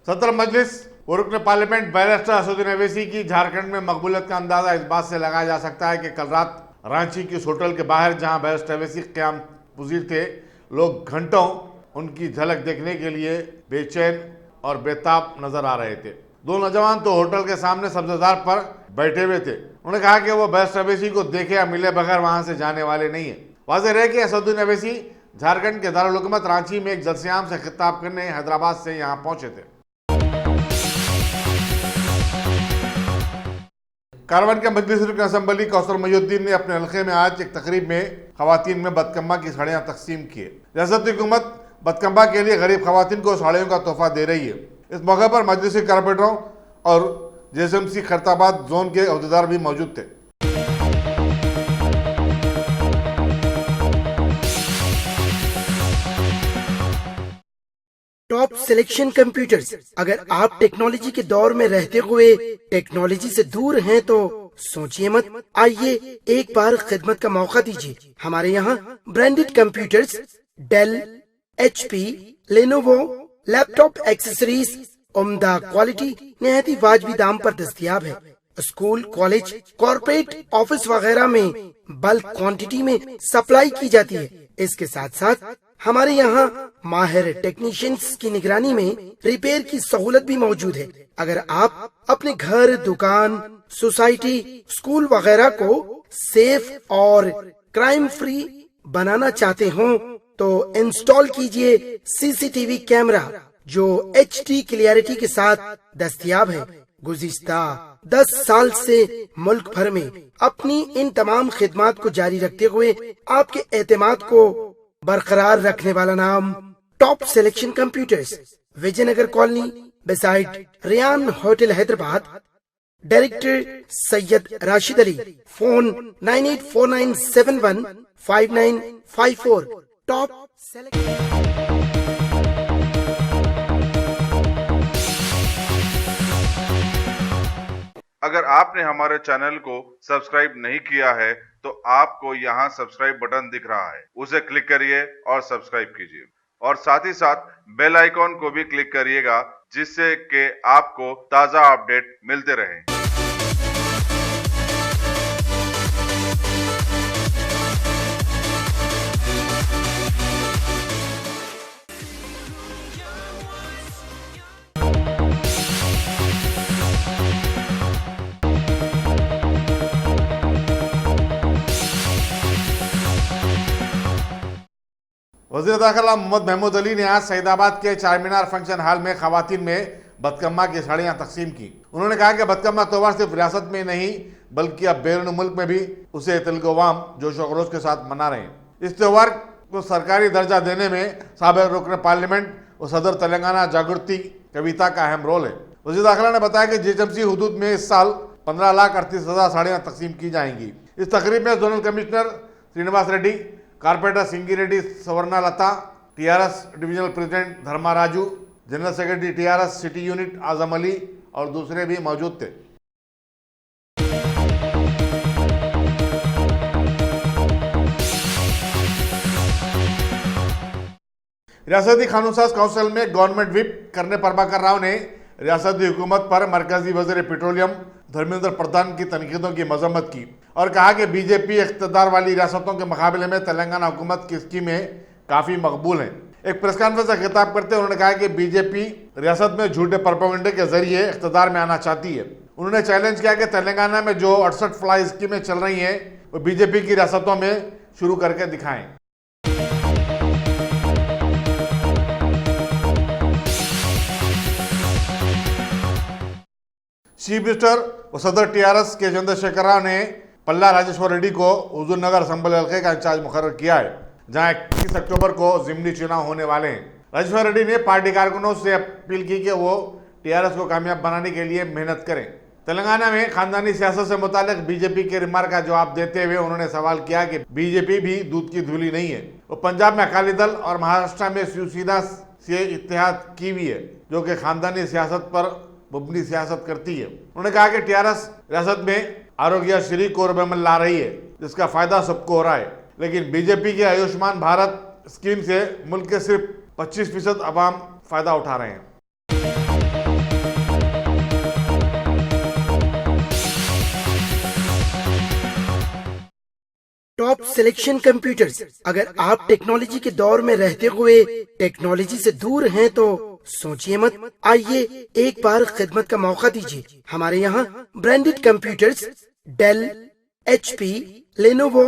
सत्र मजलिस व रुकन पार्लियामेंट बैरिस्टर असदुद्दीन अवैसी की झारखंड में मकबूलियत का अंदाजा इस बात से लगाया जा सकता है कि कल रात रांची की उस होटल के बाहर जहां बैरिस्टर अवैसी क़याम पज़ीर थे, लोग घंटों उनकी झलक देखने के लिए बेचैन और बेताब नजर आ रहे थे। दो नौजवान तो होटल के सामने सब्जेदार पर बैठे हुए थे। उन्होंने कहा कि वो बैरिस्टर अवैसी को देखे या मिले बगैर वहां से जाने वाले नहीं है। वाज़ेह रहे कि असदुद्दीन अवैसी झारखंड के दारुल हुकूमत रांची में एक जलसे-आम से खिताब करने हैदराबाद से यहां पहुंचे थे। कारवन के मजलिस रुकन असम्बली कौसर मोहिउद्दीन ने अपने हल्के में आज एक तकरीब में खवातीन में बदकम्मा की साड़ियां तकसीम किए। रियासती हुकूमत बदकम्मा के लिए गरीब खवातीन को साड़ियों का तोहफा दे रही है। इस मौके पर मजलिसी कारपोरेटरों और जेएसएमसी खैरताबाद जोन के अहदेदार भी मौजूद थे। Top selection computers. अगर आप टेक्नोलॉजी के दौर में रहते हुए टेक्नोलॉजी से दूर हैं तो सोचिए मत, आइए एक बार खिदमत का मौका दीजिए। हमारे यहाँ branded computers Dell, HP, Lenovo, laptop accessories उम्दा क्वालिटी निहायत ही वाजबी दाम पर दस्तयाब है। स्कूल, कॉलेज, कॉर्पोरेट ऑफिस वगैरह में बल्क क्वांटिटी में सप्लाई की जाती है। इसके साथ साथ हमारे यहाँ माहिर टेक्नीशियंस की निगरानी में रिपेयर की सहूलत भी मौजूद है। अगर आप अपने घर, दुकान, सोसाइटी, स्कूल वगैरह को सेफ और क्राइम फ्री बनाना चाहते हो तो इंस्टॉल कीजिए CCTV कैमरा जो HD क्लियरिटी के साथ दस्तयाब है। गुज़िश्ता 10 साल से मुल्क भर में अपनी इन तमाम खिदमात को जारी रखते हुए आपके एतमाद को बरकरार रखने वाला नाम top selection computers, Vijayanagar colony beside Riyan hotel Hyderabad. Director Syed Rashid Ali. Phone 9849715954। Top अगर आपने हमारे चैनल को सब्सक्राइब नहीं किया है तो आपको यहाँ सब्सक्राइब बटन दिख रहा है, उसे क्लिक करिए और सब्सक्राइब कीजिए और साथ ही साथ बेल आइकॉन को भी क्लिक करिएगा जिससे कि आपको ताज़ा अपडेट मिलते रहें। वज़ीर दाखिला मोहम्मद महमूद अली ने आज सईदाबाद के चारमीनार फंक्शन हॉल में खवातीन में बदकम्मा की साड़ियां तकसीम की। उन्होंने कहा कि बदकम्मा त्योहार सिर्फ रियासत में नहीं बल्कि अब बैरून मुल्क में भी उसे तिलगोवाम जोश व खरोश के साथ मना रहे हैं। इस त्यौहार को सरकारी दर्जा देने में साबिक़ रुकन पार्लियामेंट और सदर तेलंगाना जागृति कविता का अहम रोल है। वज़ीर दाखिला ने बताया कि GHMC हुदूद में इस साल 15,38,000 साड़ियाँ तकसीम की जाएंगी। इस तकरीब में zonal commissioner Srinivas Reddy, corporator Singi Reddy Savarna Lata, TRS divisional president Dharma Raju, general secretary TRS city unit Azam Ali और दूसरे भी मौजूद थे। रियासती कानूनसाज काउंसिल में गवर्नमेंट व्हिप करने प्रभाकर राव ने रियासती हुकूमत पर मरकजी वज़ीर पेट्रोलियम धर्मेंद्र प्रधान की तनकीदों की मजम्मत की और कहा कि बीजेपी इख्तिदार वाली रियासतों के मुकाबले में तेलंगाना हुकूमत की स्कीमें काफ़ी मकबूल हैं। एक प्रेस कॉन्फ्रेंस से खिताब करते हुए उन्होंने कहा कि बीजेपी रियासत में झूठे प्रोपेगेंडे के जरिए इख्तिदार में आना चाहती है। उन्होंने चैलेंज किया कि तेलंगाना में जो 68 फ्लाई स्कीमें चल रही हैं वो बीजेपी की रियासतों में शुरू करके दिखाएं। चीफ मिनिस्टर और सदर TRS के चंद्रशेखर राव ने पल्ला राजेश्वर रेड्डी को हुजूर नगर असम्बली हल्के का इंचार्ज मुकर्रर किया है, जहां 21 अक्टूबर को ज़िमनी चुनाव होने वाले हैं। राजेश्वर रेड्डी ने पार्टी कारकुनों से अपील की कि वो TRS को कामयाब बनाने के लिए मेहनत करें। तेलंगाना में खानदानी सियासत से मुतालिक बीजेपी के रिमार्क का जवाब देते हुए उन्होंने सवाल किया कि बीजेपी भी दूध की धूली नहीं है। वो पंजाब में अकाली दल और महाराष्ट्र में शिवसेना से इत्तेहाद की हुई है जो कि खानदानी सियासत पर मुबनी सियासत करती है। उन्होंने कहा कि TRS रियासत में आरोग्यश्री को अमल ला रही है जिसका फायदा सबको हो रहा है, लेकिन बीजेपी के आयुष्मान भारत स्कीम से मुल्क के सिर्फ 25% अवाम फायदा उठा रहे हैं। Top selection computers. अगर आप टेक्नोलॉजी के दौर में रहते हुए टेक्नोलॉजी से दूर हैं तो सोचिए मत, आइए एक बार खिदमत का मौका दीजिए। हमारे यहाँ branded computers Dell, HP, Lenovo,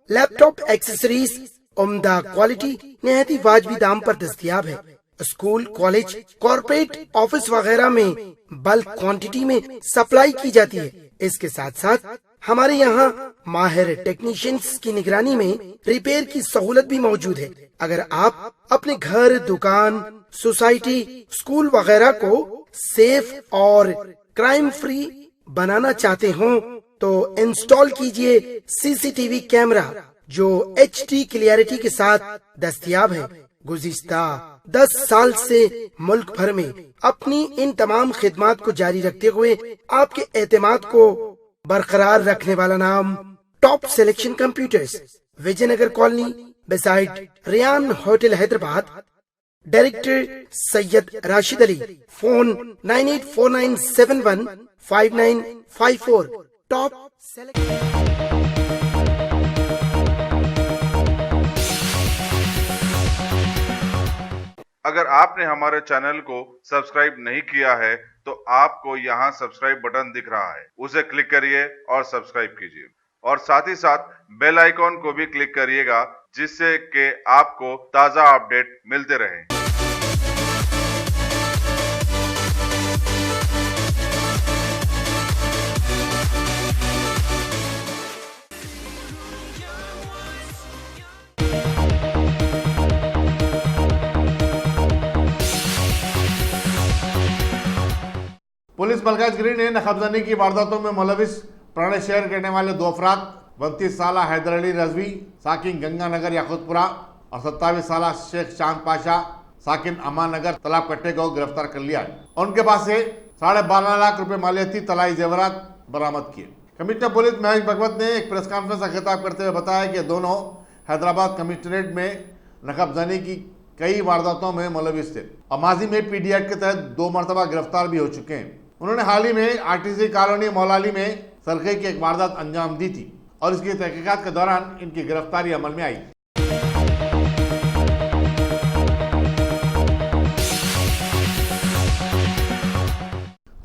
laptop accessories उम्दा क्वालिटी निहायत ही वाजबी दाम पर दस्तयाब है। स्कूल, कॉलेज, कॉर्पोरेट, ऑफिस वगैरह में बल्क क्वांटिटी में सप्लाई की जाती है। इसके साथ साथ हमारे यहाँ माहिर टेक्नीशियंस की निगरानी में रिपेयर की सहूलत भी मौजूद है। अगर आप अपने घर, दुकान, सोसाइटी, स्कूल वगैरह को सेफ और क्राइम फ्री बनाना चाहते हो तो इंस्टॉल कीजिए CCTV कैमरा जो HD क्लियरिटी के साथ दस्तयाब है। गुज़िश्ता 10 साल से मुल्क भर में अपनी इन तमाम खिदमात को जारी रखते हुए आपके एतमाद को बरकरार रखने वाला नाम top selection computers, Vijayanagar colony beside Riyan hotel Hyderabad. Director Syed Rashid Ali. Phone 9849715954। Top अगर आपने हमारे चैनल को सब्सक्राइब नहीं किया है तो आपको यहाँ सब्सक्राइब बटन दिख रहा है, उसे क्लिक करिए और सब्सक्राइब कीजिए और साथ ही साथ बेल आइकॉन को भी क्लिक करिएगा जिससे कि आपको ताज़ा अपडेट मिलते रहें। पुलिस मलकाजगिरी ने नखबजनी की वारदातों में मुलविस प्राण शेयर करने वाले 2 अफराद 32 साल हैदर अली रजवी साकिन गंगानगर याकूतपुरा और 27 साल शेख चांद पाशा साकिन अमान नगर तालाब कट्टे को गिरफ्तार कर लिया है। उनके पास से 12.5 लाख रुपए मालियती तलाई जेवरात बरामद किए। कमिश्नर पुलिस महेश भगवत ने एक प्रेस कॉन्फ्रेंस का खिताब करते हुए बताया कि दोनों हैदराबाद कमिश्नरेट में नखबजनी की कई वारदातों में मुलविस थे और माजी में PD एक्ट के तहत 2 मरतबा गिरफ्तार भी हो चुके हैं। उन्होंने हाल ही में RTC कॉलोनी मौलाली में सरखे की एक वारदात अंजाम दी थी और इसकी तहकीकात के दौरान इनकी गिरफ्तारी अमल में आई।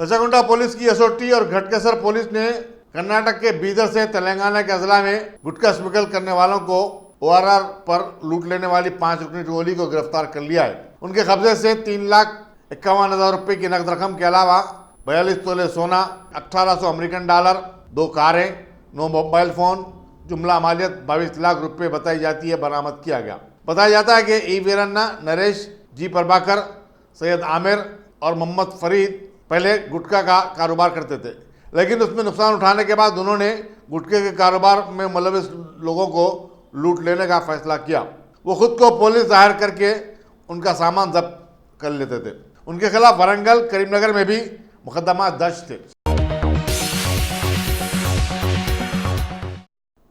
रजागुंडा पुलिस की SOT और घटकेसर पुलिस ने कर्नाटक के बीदर से तेलंगाना के अजला में गुटखा स्मगल करने वालों को ORR पर लूट लेने वाली 5 रुकनी टोली को गिरफ्तार कर लिया है। उनके कब्जे से 3,51,000 रुपए की नकद रकम के अलावा 42 तोले सोना, 1800 अमेरिकन डॉलर, 2 कारें, 9 मोबाइल फोन, जुमला मालियत 22 लाख रुपए बताई जाती है बरामद किया गया। बताया जाता है कि ई वीरन्ना, नरेश, जी प्रभाकर, सैयद आमिर और मोहम्मद फरीद पहले गुटखा का कारोबार करते थे, लेकिन उसमें नुकसान उठाने के बाद उन्होंने गुटखे के कारोबार में मुलविस लोगों को लूट लेने का फैसला किया। वो खुद को पुलिस जाहिर करके उनका सामान जब्त कर लेते थे। उनके खिलाफ वरंगल, करीमनगर में भी मुकदमा दर्ज थे।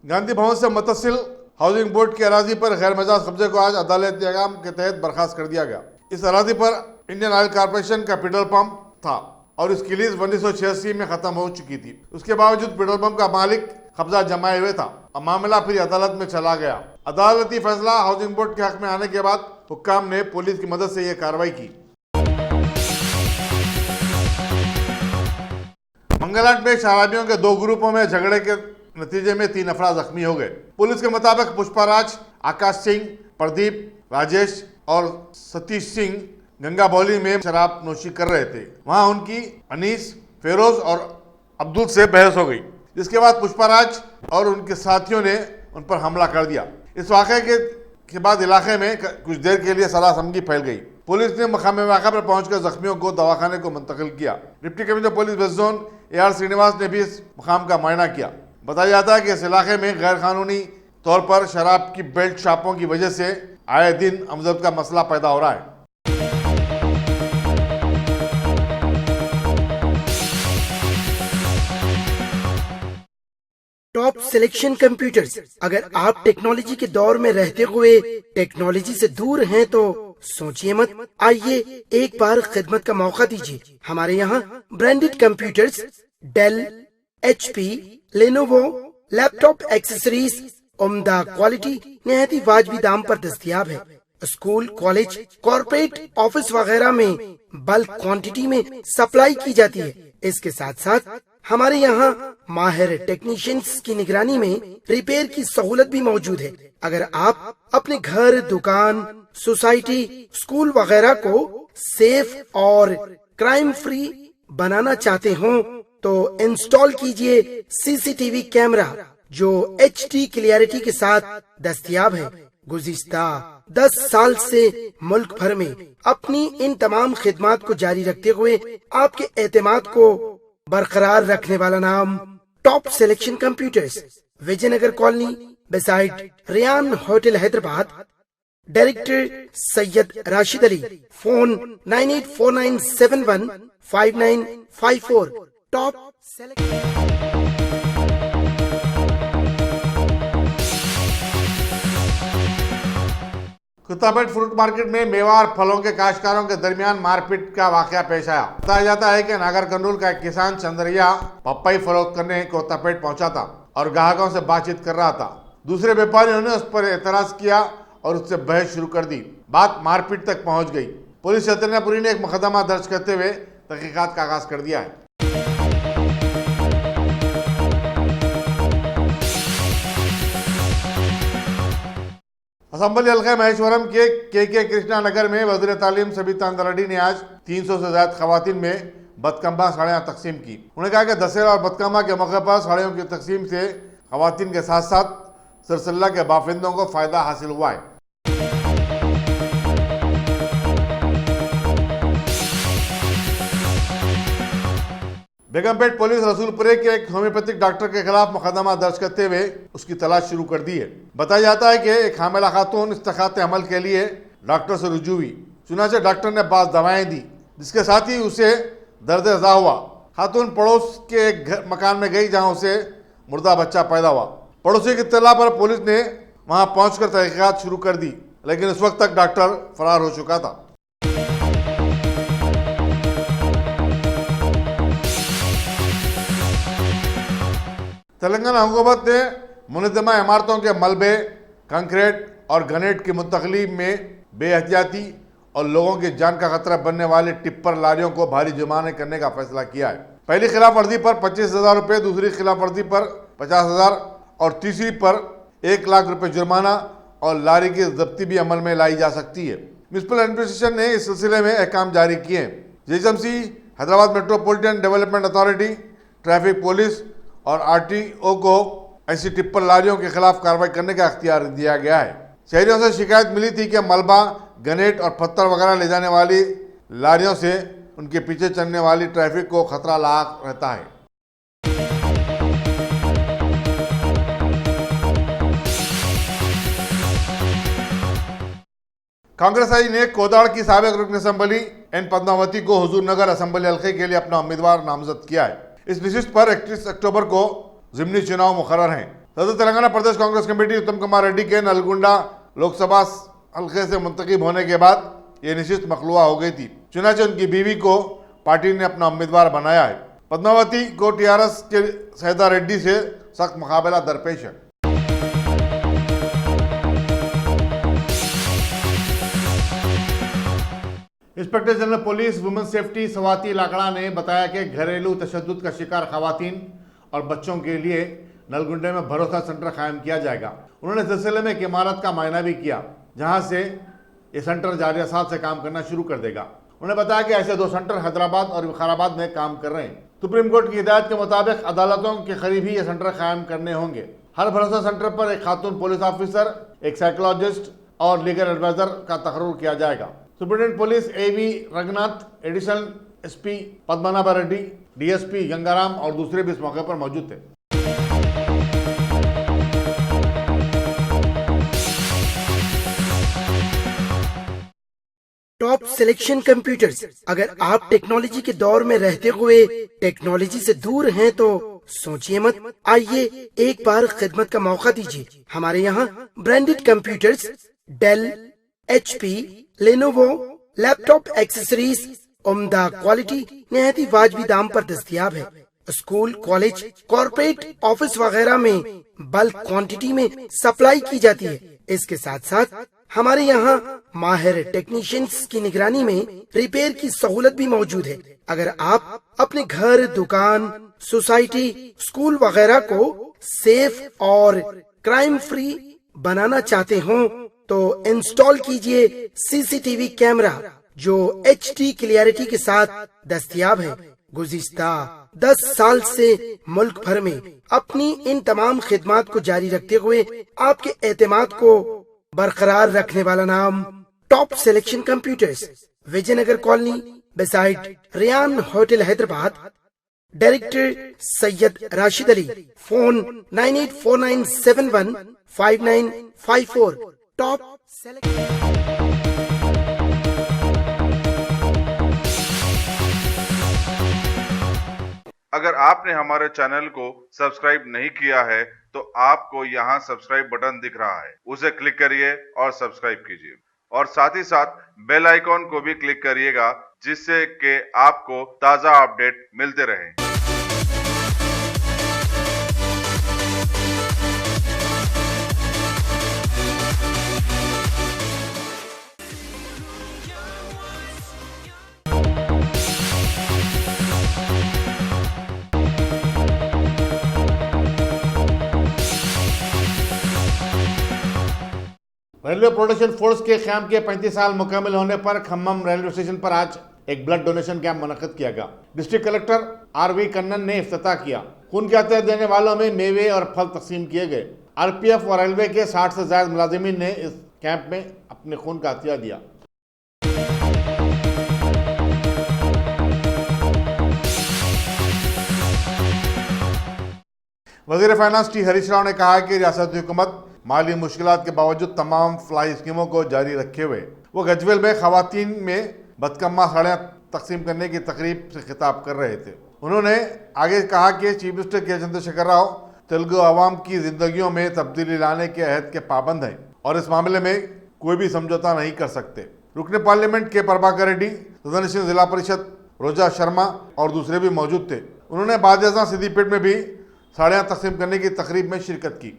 गांधी भवन से मुतसिल हाउसिंग बोर्ड की अराजी पर गैर मजाज कब्जे को आज अदालत एहकाम के तहत बर्खास्त कर दिया गया। इस अराजी पर इंडियन ऑयल कॉर्पोरेशन का पेट्रोल पंप था और इसकी लीज 1986 में खत्म हो चुकी थी। उसके बावजूद पेट्रोल पंप का मालिक कब्जा जमाए हुए था और मामला फिर अदालत में चला गया। अदालती फैसला हाउसिंग बोर्ड के हक में आने के बाद हुक्काम ने पुलिस की मदद से यह कार्रवाई की। मंगलहाट में शराबियों के 2 ग्रुपों में झगड़े के नतीजे में 3 अफराद जख्मी हो गए। पुलिस के मुताबिक पुष्पाराज, आकाश सिंह, प्रदीप, राजेश और सतीश सिंह गंगाबौली में शराब नोशी कर रहे थे। वहां उनकी अनीस, फेरोज और अब्दुल से बहस हो गई, जिसके बाद पुष्पाराज और उनके साथियों ने उन पर हमला कर दिया। इस वाक़े के बाद इलाके में कुछ देर के लिए सलासमगी फैल गई। पुलिस ने मकामी वाक़ा पर पहुंचकर जख्मियों को दवाखाने को मुंतकिल किया। Deputy commissioner police west zone AR Srinivas ने भी इस मकाम का मुआयना किया। बताया जाता है कि इस इलाके में गैर कानूनी तौर पर शराब की बेल्ट शॉपों की वजह से आए दिन अमजद का मसला पैदा हो रहा है। Top selection computers. अगर आप टेक्नोलॉजी के दौर में रहते हुए टेक्नोलॉजी से दूर हैं तो सोचिए मत, आइए एक बार खिदमत का मौका दीजिए। हमारे यहाँ branded computers Dell, HP, Lenovo, laptop accessories उम्दा क्वालिटी निहायती वाजबी दाम पर दस्तयाब है। स्कूल, कॉलेज, कॉर्पोरेट ऑफिस वगैरह में बल्क क्वांटिटी में सप्लाई की जाती है। इसके साथ साथ हमारे यहाँ माहिर टेक्नीशियंस की निगरानी में रिपेयर की सहूलत भी मौजूद है। अगर आप अपने घर, दुकान, सोसाइटी, स्कूल वगैरह को सेफ और क्राइम फ्री बनाना चाहते हो तो इंस्टॉल कीजिए सीसीटीवी कैमरा जो HD क्लियरिटी के साथ दस्तयाब है। गुज़िश्ता 10 साल से मुल्क भर में अपनी इन तमाम खिदमात को जारी रखते हुए आपके एतमाद को बरकरार रखने वाला नाम top selection computers, Vijayanagar colony, beside Riyan hotel, Hyderabad. Director Syed Rashid Ali. Phone 9849715954। Top Kuttapet fruit market में मेवा और फलों के काश्तकारों के दरमियान मारपीट का वाकया पेश आया। बताया जाता है कि नागर कंडूल का एक किसान चंद्रैया पपई फरोख्त करने कुत्तापेट पहुंचा था और ग्राहकों से बातचीत कर रहा था। दूसरे व्यापारियों ने उस पर एतराज किया और उससे बहस शुरू कर दी। बात मारपीट तक पहुंच गई। पुलिस चैतन्यपुरी ने एक मुकदमा दर्ज करते हुए तहकीकात का आगाज कर दिया है। असम्बली हल्का महेश्वरम के कृष्णा नगर में वज़ीर तालीम सबिता अंदर रेड्डी ने आज 300 से ज्यादा खवातीन में बदकम्मा साड़ियाँ तकसीम की। उन्होंने कहा कि दशहरा और बदकम्मा के मौके पर साड़ियों की तकसीम से खवातीन के साथ साथ सिलसिला के बाफिंदों को फायदा हासिल हुआ है। बेगमपेट पुलिस रसूलपुरे के एक होम्योपैथिक डॉक्टर के खिलाफ मुकदमा दर्ज करते हुए उसकी तलाश शुरू कर दी है। बताया जाता है कि एक हामिला खातून इस्तखात अमल के लिए डॉक्टर से रुजू हुई। चुनाचे डॉक्टर ने बाज़ दवाएं दी जिसके साथ ही उसे दर्द अज़ा हुआ। खातून पड़ोस के एक मकान में गई जहां उसे मुर्दा बच्चा पैदा हुआ। पड़ोसी की इत्तला पर पुलिस ने वहां पहुंचकर तहकीकात शुरू कर दी, लेकिन उस वक्त तक डॉक्टर फरार हो चुका था। तेलंगाना हुकूमत ने मुनज़्ज़मा इमारतों के मलबे, कंक्रीट और ग्रेनेड की मुंतकली में बेहतियाती और लोगों की जान का खतरा बनने वाले टिप्पर लारियों को भारी जुर्माने करने का फैसला किया है। पहली खिलाफ वर्जी पर 25,000 रुपये, दूसरी खिलाफ वर्जी पर 50,000 और तीसरी पर 1 लाख रुपये जुर्माना और लारी की जब्ती भी अमल में लाई जा सकती है। म्युनिसिपल एडमिनिस्ट्रेशन ने इस सिलसिले में अहकाम जारी किए हैं। GHMC, Hyderabad metropolitan development authority, traffic police और RTO को ऐसी टिप्पर लारियों के खिलाफ कार्रवाई करने का अख्तियार दिया गया है। शहरियों से शिकायत मिली थी कि मलबा, ग्रेनेड और पत्थर वगैरह ले जाने वाली लारियों से उनके पीछे चलने वाली ट्रैफिक को खतरा लाक रहता है। कांग्रेस आई ने कोदाड़ की साबिक रुकन असम्बली N पद्मावती को हुजूर नगर असम्बली हल्के के लिए अपना उम्मीदवार नामजद किया है। इस नशिस्त पर 31 अक्टूबर को ज़िमनी चुनाव मुकर्रर हैं। सदर तेलंगाना प्रदेश कांग्रेस कमेटी उत्तम कुमार रेड्डी के नलगुंडा लोकसभा हल्के से मुंतखब होने के बाद ये नशिस्त मखलूआ हो गई थी। चुनाचे उनकी बीवी को पार्टी ने अपना उम्मीदवार बनाया है। पद्मावती को TRS के सैदा रेड्डी से सख्त मुकाबला दरपेश है। Inspector general police women safety Swati Lakra ने बताया कि घरेलू तशद्दुद का शिकार खवातीन और बच्चों के लिए नलगुंडे में भरोसा सेंटर कायम किया जाएगा। उन्होंने सिलसिले में एक इमारत का मायना भी किया जहां से ये सेंटर जारी साथ से काम करना शुरू कर देगा। उन्होंने बताया कि ऐसे 2 सेंटर हैदराबाद और विकाराबाद में काम कर रहे हैं। सुप्रीम कोर्ट की हिदायत के मुताबिक अदालतों के करीब ही ये सेंटर कायम करने होंगे। हर भरोसा सेंटर पर एक खातून पुलिस ऑफिसर, एक साइकोलॉजिस्ट और लीगल एडवाइजर का तकर्रुर किया जाएगा। Superintendent police AV Ranganath, additional SP Padmanabha Reddy, DSP Gangaram और दूसरे भी इस मौके पर मौजूद थे। Top selection computers. अगर आप टेक्नोलॉजी के दौर में रहते हुए टेक्नोलॉजी से दूर हैं तो सोचिए मत, आइए एक बार खिदमत का मौका दीजिए। हमारे यहाँ branded computers, Dell, HP, Lenovo, laptop accessories उम्दा क्वालिटी निहायती वाजबी दाम पर दस्तयाब है। स्कूल, कॉलेज, कॉर्पोरेट ऑफिस वगैरह में बल्क क्वांटिटी में सप्लाई की जाती है। इसके साथ साथ हमारे यहाँ माहिर टेक्नीशियंस की निगरानी में रिपेयर की सहूलत भी मौजूद है। अगर आप अपने घर, दुकान, सोसाइटी, स्कूल वगैरह को सेफ और क्राइम फ्री बनाना चाहते हो तो इंस्टॉल कीजिए सीसीटीवी कैमरा जो HD क्लियरिटी के साथ दस्तयाब है। गुज़िश्ता 10 साल से मुल्क भर में अपनी इन तमाम खिदमात को जारी रखते हुए आपके एतमाद को बरकरार रखने वाला नाम top selection computers, Vijayanagar colony, beside Riyan hotel, Hyderabad. Director Syed Rashid Ali. Phone 9849715954। Top अगर आपने हमारे चैनल को सब्सक्राइब नहीं किया है तो आपको यहाँ सब्सक्राइब बटन दिख रहा है, उसे क्लिक करिए और सब्सक्राइब कीजिए और साथ ही साथ बेल आइकॉन को भी क्लिक करिएगा जिससे कि आपको ताज़ा अपडेट मिलते रहें। रेलवे प्रोटेक्शन फोर्स के क़याम के 35 साल मुकम्मल होने पर खम्मम रेलवे स्टेशन पर आज एक ब्लड डोनेशन कैंप मुनक़्क़िद किया गया। डिस्ट्रिक्ट कलेक्टर RV कन्नन ने इफ्तिताह किया। खून के अतः देने वालों में मेवे और फल तकसीम किए गए। RPF और रेलवे के 60 से ज़्यादा मुलाजिमीन ने इस कैंप में अपने खून का अतिया दिया। वज़ीर फाइनेंस T हरीश राव ने कहा है कि रियासती हुकूमत माली मुश्किलात के बावजूद तमाम फ्लाई स्कीमों को जारी रखे हुए वो गजवेल में खवातीन में बदकम्मा साड़ियाँ तकसीम करने की तकरीब से खिताब कर रहे थे। उन्होंने आगे कहा कि चीफ मिनिस्टर के चंद्रशेखर राव तेलुगु अवाम की जिंदगियों में तब्दीली लाने के अहद के पाबंद हैं और इस मामले में कोई भी समझौता नहीं कर सकते। रुकने पार्लियामेंट के प्रभाकर रेड्डी, सदस्य जिला परिषद रोजा शर्मा और दूसरे भी मौजूद थे। उन्होंने बादशाह सिद्दीपेट में भी साड़ियाँ तकसीम करने की तकरीब में शिरकत की।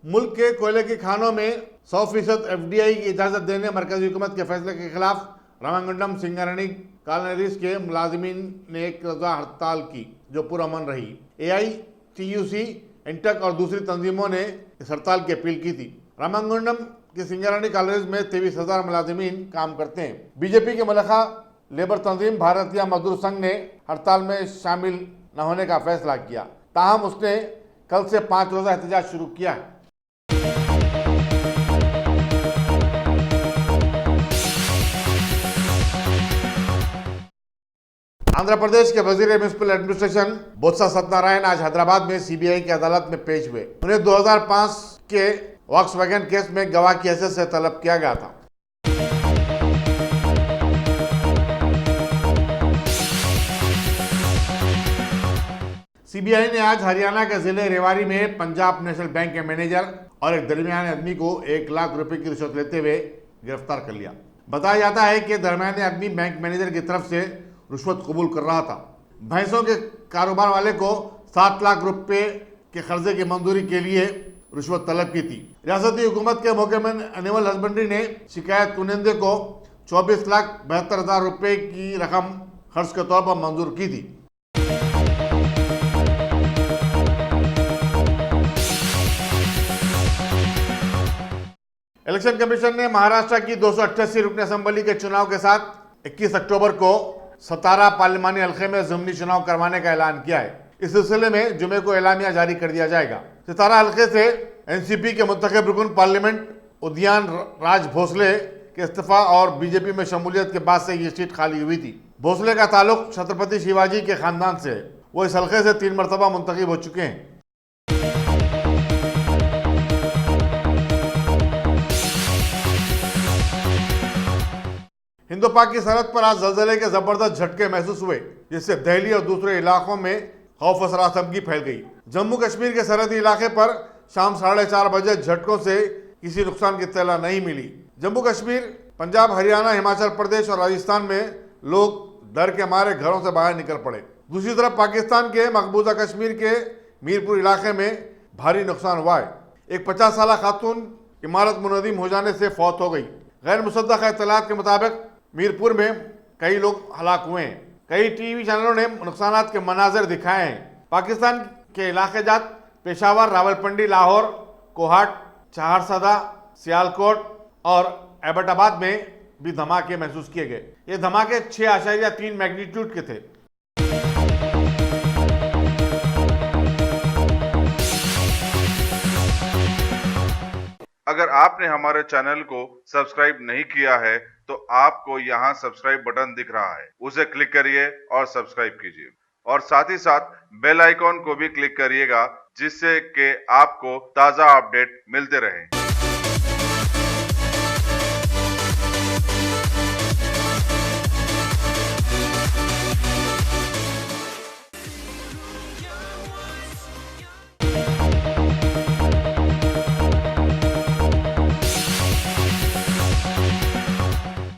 मुल्क के कोयले की खानों में 100% FDI की इजाज़त देने मरकजी हुकूमत के फैसले के खिलाफ रामागुंडम सिंगारणी कॉलोनीज के मुलाजिमीन ने एक रोज़ा हड़ताल की जो पुरअमन रही। AITUC, इंटक और दूसरी तंजीमों ने इस हड़ताल की अपील की थी। रामागुंडम के सिंगारणी कॉलोनीज में 23,000 मुलाजिमीन काम करते हैं। BJP के मुल्का लेबर तंजीम भारतीय मजदूर संघ ने हड़ताल में शामिल न होने का फैसला किया। ताहम उसने कल से 5 रोज़ा एहतजाज शुरू किया है। आंध्र प्रदेश के वजीर म्युनिसिपल एडमिनिस्ट्रेशन बोत्सा सत्यनारायण आज हैदराबाद में CBI की अदालत में पेश हुए। उन्हें 2005 के वॉक्सवैगन केस में गवाह की हैसियत से तलब किया गया था। CBI ने आज हरियाणा के जिले रेवाड़ी में पंजाब नेशनल बैंक के मैनेजर और एक दरमियाने आदमी को 1 लाख रुपए की रिश्वत लेते हुए गिरफ्तार कर लिया। बताया जाता है कि दरमियाने आदमी बैंक मैनेजर की तरफ से रिश्वत कबूल कर रहा था। भैंसों के कारोबार वाले को 7 लाख रुपए के कर्जे की मंजूरी के लिए रिश्वत तलब की थी। रियासती हुकूमत के महकमे एनिमल हस्बेंड्री ने शिकायत कुनिंदे को 24,72,000 रुपए की रकम खर्च के तौर पर मंजूर की थी। इलेक्शन कमीशन ने महाराष्ट्र की 288 रुकन असेंबली के चुनाव के साथ 21 अक्टूबर को 17 पार्लिमानी हल्के में ज़मीनी चुनाव करवाने का ऐलान किया है। इस सिलसिले में जुमे को एलामिया जारी कर दिया जाएगा। 17 हल्के से NCP के मुंतखब रुकन पार्लियामेंट उद्यान राज भोसले के इस्तीफा और BJP में शमूलियत के बाद से ये सीट खाली हुई थी। भोसले का ताल्लुक छत्रपति शिवाजी के खानदान से है। वो इस हल्के से 3 मरतबा मुंतखब हो चुके हैं। हिंदू पाक की सरहद पर आज जलजले के जबरदस्त झटके महसूस हुए जिससे दिल्ली और दूसरे इलाकों में खौफ और सरासमगी फैल गई। जम्मू कश्मीर के सरहदी इलाके पर शाम 4:30 बजे झटकों से किसी नुकसान की इत्तला नहीं मिली। जम्मू कश्मीर, पंजाब, हरियाणा, हिमाचल प्रदेश और राजस्थान में लोग डर के मारे घरों से बाहर निकल पड़े। दूसरी तरफ पाकिस्तान के मकबूजा कश्मीर के मीरपुर इलाके में भारी नुकसान हुआ है। एक 50 साल खातून इमारत मुनहदिम हो जाने से फौत हो गई। गैर मुसद्दक़ इत्तलात के मुताबिक मीरपुर में कई लोग हलाक हुए हैं। कई टीवी चैनलों ने नुकसानात के मनाजिर दिखाए हैं। पाकिस्तान के इलाके जात पेशावर, रावलपिंडी, लाहौर, कोहाट, चारसदा, सियालकोट और एबटाबाद में भी धमाके महसूस किए गए। ये धमाके 6.3 मैग्नीट्यूड के थे। अगर आपने हमारे चैनल को सब्सक्राइब नहीं किया है तो आपको यहाँ सब्सक्राइब बटन दिख रहा है, उसे क्लिक करिए और सब्सक्राइब कीजिए और साथ ही साथ बेल आइकॉन को भी क्लिक करिएगा जिससे कि आपको ताज़ा अपडेट मिलते रहें।